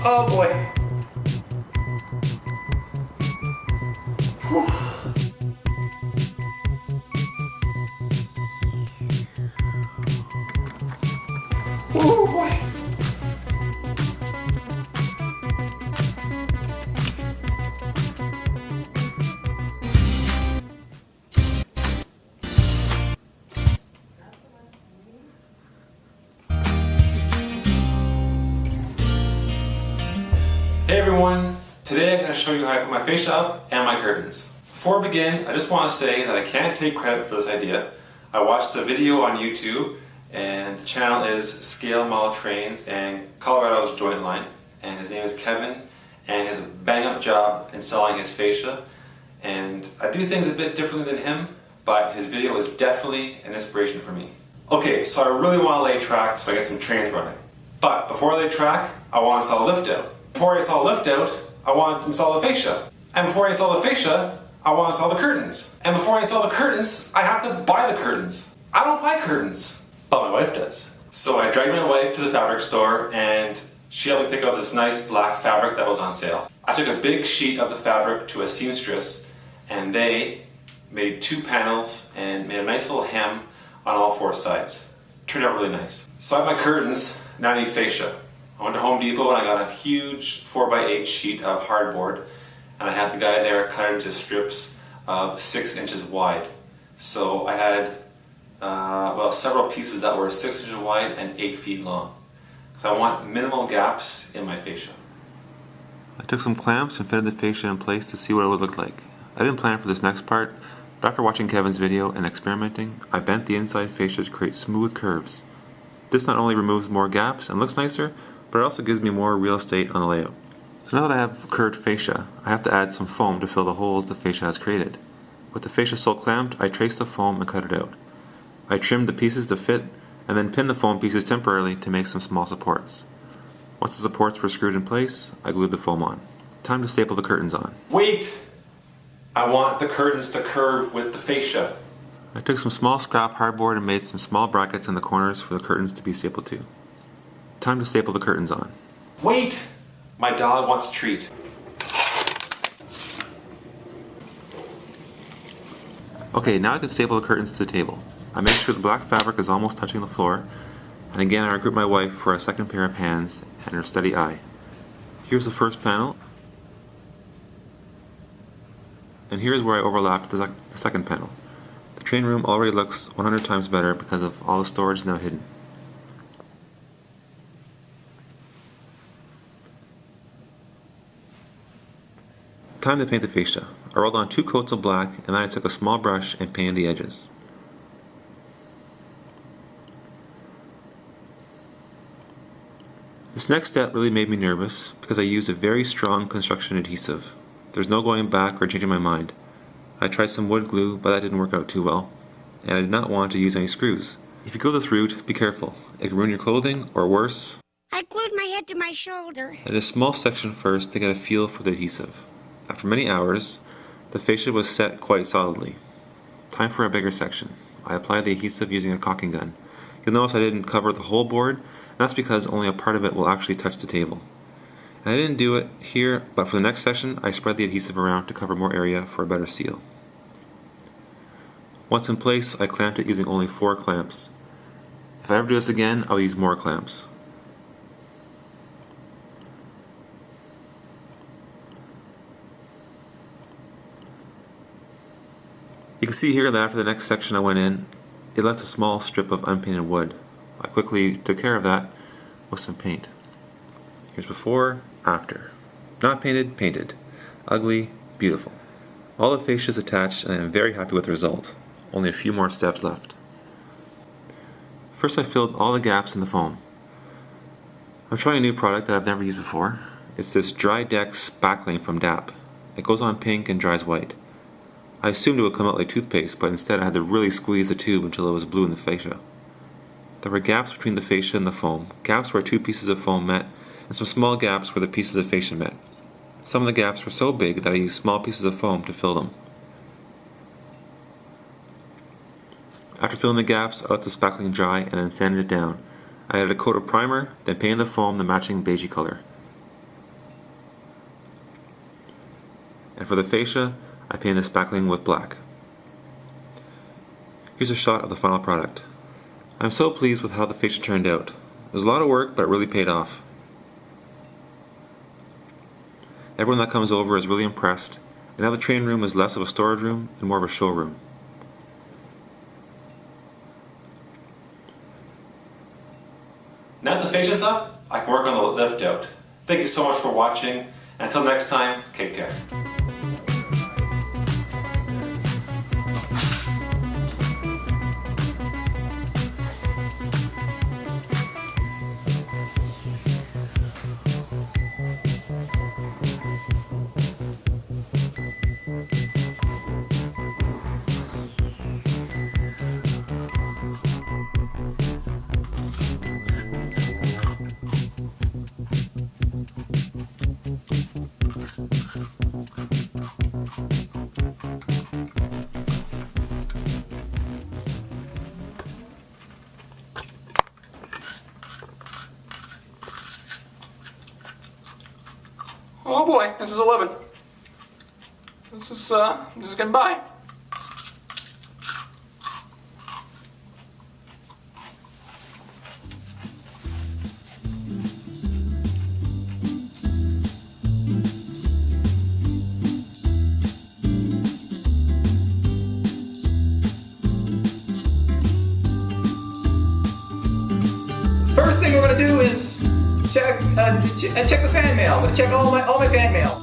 Oh boy. Whew. Oh boy. Hey everyone, today I'm going to show you how I put my fascia up and my curtains. Before I begin, I just want to say that I can't take credit for this idea. I watched a video on YouTube and the channel is Scale Model Trains and Colorado's Joint Line, and his name is Kevin and he has a bang up job installing his fascia, and I do things a bit differently than him, but his video is definitely an inspiration for me. Okay, so I really want to lay track so I get some trains running. But before I lay track, I want to install a lift out. Before I install the lift out, I want to install the fascia. And before I install the fascia, I want to install the curtains. And before I install the curtains, I have to buy the curtains. I don't buy curtains, but my wife does. So I dragged my wife to the fabric store and she helped me pick out this nice black fabric that was on sale. I took a big sheet of the fabric to a seamstress and they made 2 panels and made a nice little hem on all 4 sides. Turned out really nice. So I have my curtains, now I need fascia. I went to Home Depot and I got a huge 4x8 sheet of hardboard, and I had the guy there cut it into strips of 6 inches wide. So I had several pieces that were 6 inches wide and 8 feet long. So I want minimal gaps in my fascia. I took some clamps and fitted the fascia in place to see what it would look like. I didn't plan for this next part, but after watching Kevin's video and experimenting, I bent the inside fascia to create smooth curves. This not only removes more gaps and looks nicer, but it also gives me more real estate on the layout. So now that I have curved fascia, I have to add some foam to fill the holes the fascia has created. With the fascia still clamped, I traced the foam and cut it out. I trimmed the pieces to fit and then pinned the foam pieces temporarily to make some small supports. Once the supports were screwed in place, I glued the foam on. Time to staple the curtains on. Wait! I want the curtains to curve with the fascia. I took some small scrap hardboard and made some small brackets in the corners for the curtains to be stapled to. Time to staple the curtains on. Wait! My dog wants a treat. Okay, now I can staple the curtains to the table. I make sure the black fabric is almost touching the floor, and again I regroup my wife for a second pair of hands and her steady eye. Here's the first panel, and here's where I overlapped the second panel. The train room already looks 100 times better because of all the storage now hidden. Time to paint the fascia. I rolled on 2 coats of black and then I took a small brush and painted the edges. This next step really made me nervous because I used a very strong construction adhesive. There's no going back or changing my mind. I tried some wood glue, but that didn't work out too well, and I did not want to use any screws. If you go this route, be careful. It can ruin your clothing, or worse. I glued my head to my shoulder. I did a small section first to get a feel for the adhesive. After many hours, the fascia was set quite solidly. Time for a bigger section. I applied the adhesive using a caulking gun. You'll notice I didn't cover the whole board, and that's because only a part of it will actually touch the table. And I didn't do it here, but for the next section, I spread the adhesive around to cover more area for a better seal. Once in place, I clamped it using only 4 clamps. If I ever do this again, I'll use more clamps. You can see here that after the next section I went in, it left a small strip of unpainted wood. I quickly took care of that with some paint. Here's before, after. Not painted, painted. Ugly, beautiful. All the fascia is attached and I am very happy with the result. Only a few more steps left. First I filled all the gaps in the foam. I'm trying a new product that I've never used before. It's this Dry Dex spackling from DAP. It goes on pink and dries white. I assumed it would come out like toothpaste, but instead I had to really squeeze the tube until it was blue in the fascia. There were gaps between the fascia and the foam, gaps where 2 pieces of foam met, and some small gaps where the pieces of fascia met. Some of the gaps were so big that I used small pieces of foam to fill them. After filling the gaps, I let the spackling dry and then sanded it down. I added a coat of primer, then painted the foam the matching beigey color. And for the fascia, I painted the spackling with black. Here's a shot of the final product. I'm so pleased with how the fascia turned out. It was a lot of work, but it really paid off. Everyone that comes over is really impressed, and now the training room is less of a storage room and more of a showroom. Now that the fascia's up, I can work on the lift out. Thank you so much for watching, and until next time, take care. Oh boy, this is 11. This is getting by. First thing we're gonna do is check the fan mail. I'm gonna check all my fan mail.